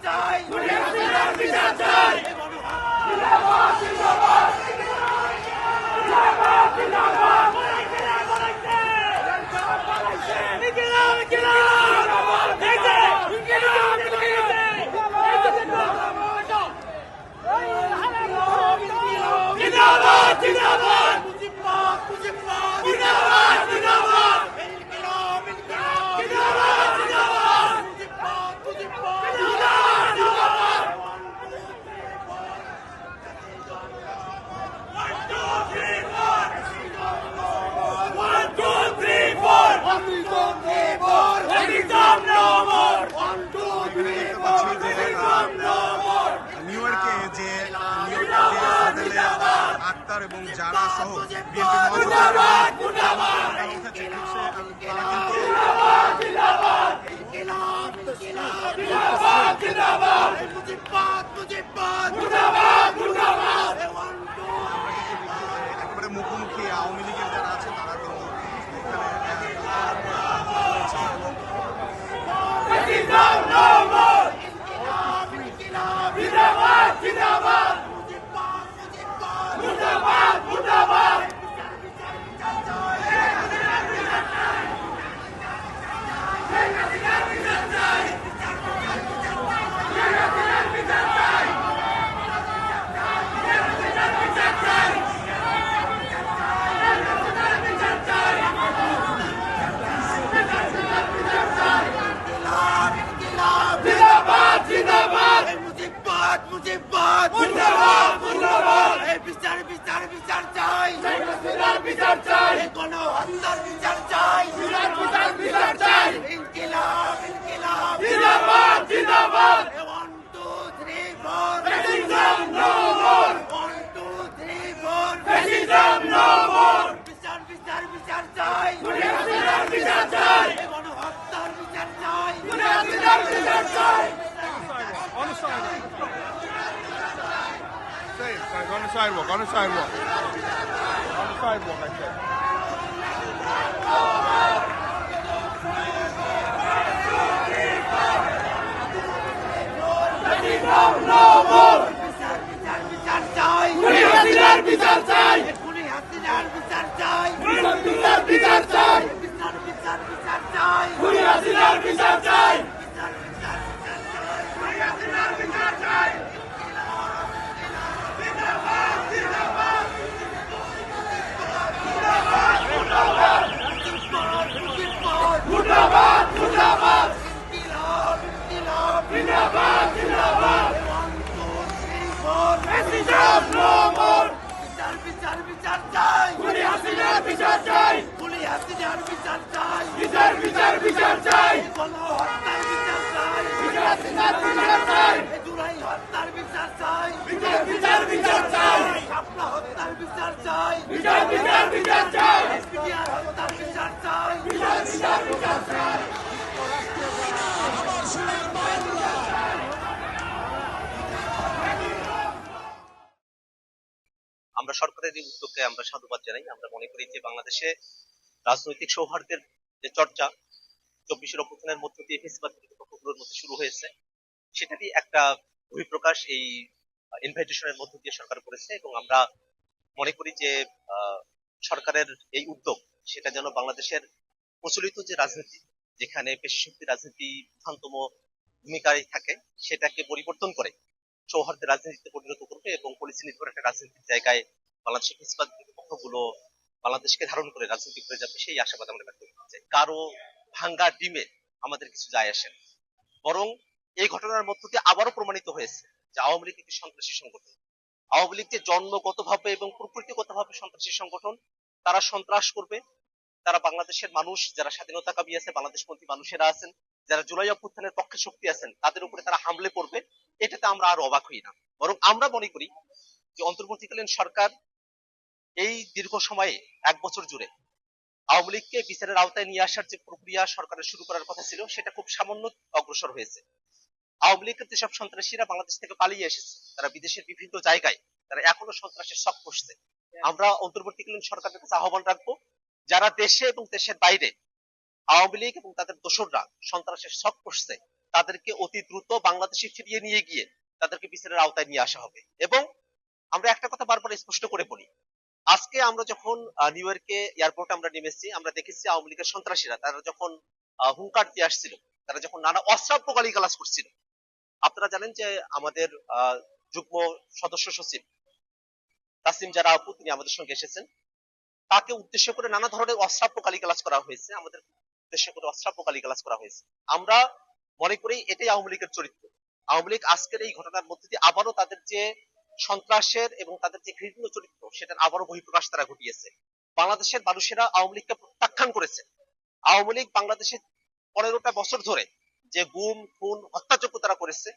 চাই, বিচার চাই। জিন্দাবাদ জিন্দাবাদ জিন্দাবাদ জিন্দাবাদ জিন্দাবাদ জিন্দাবাদ মুজিবাদ মুজিবাদ জিন্দাবাদ জিন্দাবাদ ইনকিলাব ইনকিলাব জিন্দাবাদ জিন্দাবাদ মুজিবাদ মুজিবাদ জিন্দাবাদ জিন্দাবাদ 1 2 3 4 1 2 3 4 fascism no more 1 2 3 4 fascism no more new ইয়র্কে যে হোটেলে আক্তার এবং যারা সহ বিএনপি একেবারে মুখোমুখি আওয়ামী লীগের যারা আছে তারা কিন্তু মুজিবাদ মুর্দাবাদ মুর্দাবাদ এই বিচার বিচার বিচার চাই বিচার চাই কোন হত্যার বিচার চাই বিচার বিচার চাই ইনকিলাব ইনকিলাব জিন্দাবাদ জিন্দাবাদ 1 2 3 4 fascism no more 1 2 3 4 fascism no more বিচার বিচার বিচার চাই বিচার বিচার চাই কোন হত্যার বিচার চাই বিচার বিচার চাই on the sidewalk, on the sidewalk. On the sidewalk, I said. no more বিচার বিচার বিচার চাই হাসিনার বিচার চাই খুনি হাসিনার বিচার চাই বিচার বিচার চাই বিচার বিচার বিচার চাই খুনি হাসিনার বিচার চাই বিচার বিচার বিচার চাই খুনি হাসিনার বিচার চাই মুর্দাবাদ মুর্দাবাদ ইনকিলাব ইনকিলাব জিন্দাবাদ জিন্দাবাদ 1 2 3 4 fascism no more বিচার বিচার বিচার চাই খুনি হাসিনার বিচার চাই খুনি হাসিনার বিচার চাই বিচার বিচার বিচার চাই কোন হত্যার বিচার চাই বিচার হাসিনার বিচার চাই জুলাই হত্যার বিচার চাই বিচার বিচার বিচার চাই শাপলা হত্যার বিচার চাই বিচার বিচার বিচার চাই এসপিআর হত্যার বিচার চাই বিচার বিচার বিচার চাই আমরা সরকারের এই উদ্যোগকে আমরা সাধুবাদ জানাই। আমরা মনে করি যে বাংলাদেশে রাজনৈতিক সৌহার্দ্যের যে চর্চা 24 অভ্যুত্থানের মধ্য দিয়ে ফেসিবাদ পক্ষগুলোর মধ্যে শুরু হয়েছে, সেটারই একটা বহিঃপ্রকাশ এই ইনভাইটেশনের মধ্য দিয়ে সরকার করেছে। এবং আমরা মনে করি যে সরকারের এই উদ্যোগ সেটা যেন বাংলাদেশের প্রচলিত যে রাজনীতি, যেখানে পেশিশক্তি রাজনীতি প্রধানতম ভূমিকায় থাকে, সেটাকে পরিবর্তন করে সৌহার্দ্যের রাজনীতিতে পরিণত করবে এবং পলিসি নির্ভর একটা রাজনীতির জায়গায় বাংলাদেশের ফেসিবাদ পক্ষগুলো বাংলাদেশকে ধারণ করে রাজনীতি করে যাবে, সেই আশাবাদ আমরা ব্যক্ত করতে চাই। কারো ভাঙ্গা ডিমে আমাদের কিছু যায় আসে না, বরং এই ঘটনার মধ্য দিয়ে আবারও প্রমাণিত হয়েছে যে আওয়ামী লীগ একটি সন্ত্রাসী সংগঠন। আওয়ামী লীগ যে জন্মগতভাবে এবং প্রকৃতিগতভাবে সন্ত্রাসী সংগঠন, তারা সন্ত্রাস করবে, তারা বাংলাদেশের মানুষ যারা স্বাধীনতাকামী আছে, বাংলাদেশপন্থী মানুষেরা আছেন, যারা জুলাই অভ্যুত্থানের পক্ষে শক্তি আছেন, তাদের উপরে তারা হামলে পড়বে, এটাতে আমরা আর অবাক হই না। বরং আমরা মনে করি যে অন্তর্বর্তীকালীন সরকার এই দীর্ঘ সময়ে 1 বছর জুড়ে আওয়ামী লীগকে বিচারের আওতায় নিয়ে আসার যে প্রক্রিয়া সরকারের শুরু করার কথা ছিল, সেটা খুব সামান্য অগ্রসর হয়েছে। আওয়ামী লীগের যেসব সন্ত্রাসীরা বাংলাদেশ থেকে পালিয়ে এসেছে, তারা বিদেশের বিভিন্ন জায়গায় তারা এখনো সন্ত্রাসের শক করছে। আমরা অন্তর্বর্তীকালীন সরকারের কাছে আহ্বান রাখবো, যারা দেশে এবং দেশের বাইরে আওয়ামী লীগ এবং তাদের দোসররা সন্ত্রাসের শক করছে, তাদেরকে অতি দ্রুত বাংলাদেশে ফিরিয়ে নিয়ে গিয়ে তাদেরকে বিচারের আওতায় নিয়ে আসা হবে। এবং আমরা একটা কথা বারবার স্পষ্ট করে বলি, আজকে আমরা যখন নিউ ইয়র্কে এয়ারপোর্টে আমরা নেমেছি, আমরা দেখেছি আওয়ামী লীগের সন্ত্রাসীরা তারা যখন হুঙ্কার দিয়ে আসছিল, তারা যখন নানা অশ্রাব্য গালিগালাজ করছিল। আপনারা জানেন যে আমাদের যুগ্ম সদস্য সচিব তাসিম জারা আপু তিনি আমাদের সঙ্গে এসেছেন, তাকে উদ্দেশ্য করে নানা ধরনের অশ্রাব্য গালিগালাজ করা হয়েছে, আমাদের উদ্দেশ্য করে অশ্রাব্য গালিগালাজ করা হয়েছে। আমরা মনে করি এটাই আওয়ামী লীগের চরিত্র। আওয়ামী লীগ আজকের এই ঘটনার মধ্যে দিয়ে আবারও তাদের যে সন্ত্রাসের এবং তাদের যে ঘৃণ্য চরিত্র সেটার আবারও বহিঃপ্রকাশ তারা ঘটিয়েছে। বাংলাদেশের মানুষেরা আওয়ামী লীগকে প্রত্যাখ্যান করেছে। আওয়ামী লীগ বাংলাদেশে 15টা বছর ধরে যে গুম খুন হত্যাযজ্ঞ তারা করেছে,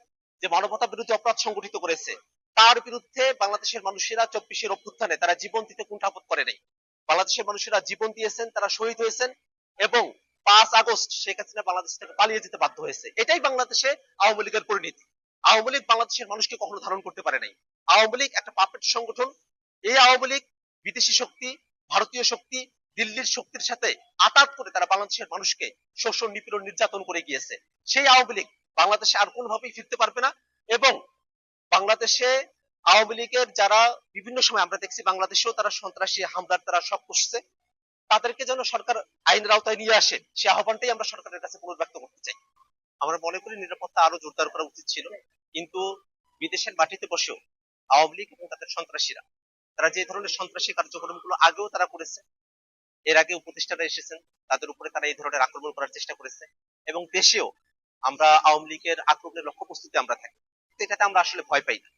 যে মানবতা বিরোধী অপরাধ সংগঠিত করেছে, তার বিরুদ্ধে বাংলাদেশের মানুষেরা 24 অভ্যুত্থানে তারা জীবন দিতে কুণ্ঠাবোধ করে নাই। বাংলাদেশের মানুষেরা জীবন দিয়েছেন, তারা শহীদ হয়েছেন এবং 5 আগস্ট শেখ হাসিনা বাংলাদেশ থেকে পালিয়ে যেতে বাধ্য হয়েছে। এটাই বাংলাদেশে আওয়ামী লীগের পরিণতি। আওয়ামী লীগ বাংলাদেশের মানুষকে কখনো ধারণ করতে পারে নাই। আওয়ামী লীগ একটা পাপেট সংগঠন। এই আওয়ামী লীগ বিদেশি শক্তি, ভারতীয় শক্তি, দিল্লির শক্তির সাথে আতাত করে তারা বাংলাদেশের মানুষকে শোষণ নিপীড়ন নির্যাতন করে গিয়েছে। সেই আওয়ামী লীগ বাংলাদেশে আর কোনোভাবেই ফিরতে পারবে না। এবং বাংলাদেশে আওয়ামী লীগের যারা বিভিন্ন সময় আমরা দেখছি বাংলাদেশেও তারা সন্ত্রাসী হামলার তারা সব করছে, তাদেরকে যেন সরকার আইনের আওতায় নিয়ে আসে সে আহ্বানটাই আমরা সরকারের কাছে পুনর্ব্যক্ত করতে চাই। আমরা মনে করি নিরাপত্তা আরো জোরদার করা উচিত ছিল, কিন্তু বিদেশের মাটিতে বসেও আওয়ামী লীগ এবং তাদের সন্ত্রাসীরা তারা যে ধরনের সন্ত্রাসী কার্যক্রমগুলো আগেও তারা করেছে, এর আগে উপদেষ্টারা এসেছেন, তাদের উপরে তারা এই ধরনের আক্রমণ করার চেষ্টা করেছে। এবং দেশেও আমরা আওয়ামী লীগের আক্রমণের লক্ষ্য প্রস্তুতি আমরা থাকি, এটাতে আমরা আসলে ভয় পাই না।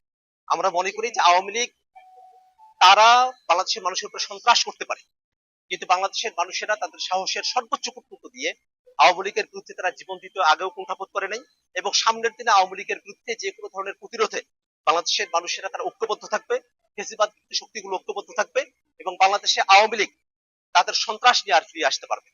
আমরা মনে করি যে আওয়ামী লীগ তারা বাংলাদেশের মানুষের উপর সন্ত্রাস করতে পারে, কিন্তু বাংলাদেশের মানুষেরা তাদের সাহসের সর্বোচ্চ কর্তৃত্ব দিয়ে আওয়ামী লীগের বিরুদ্ধে তারা জীবন দিতে আগেও কুণ্ঠাবোধ করে নাই। এবং সামনের দিনে আওয়ামী লীগের বিরুদ্ধে যে কোনো ধরনের প্রতিরোধে বাংলাদেশের মানুষেরা তারা ঐক্যবদ্ধ থাকবে, ফেসিবাদ শক্তিগুলো ঐক্যবদ্ধ থাকবে এবং বাংলাদেশে আওয়ামী লীগ তাদের সন্ত্রাস নিয়ে আর ফিরে আসতে পারবে।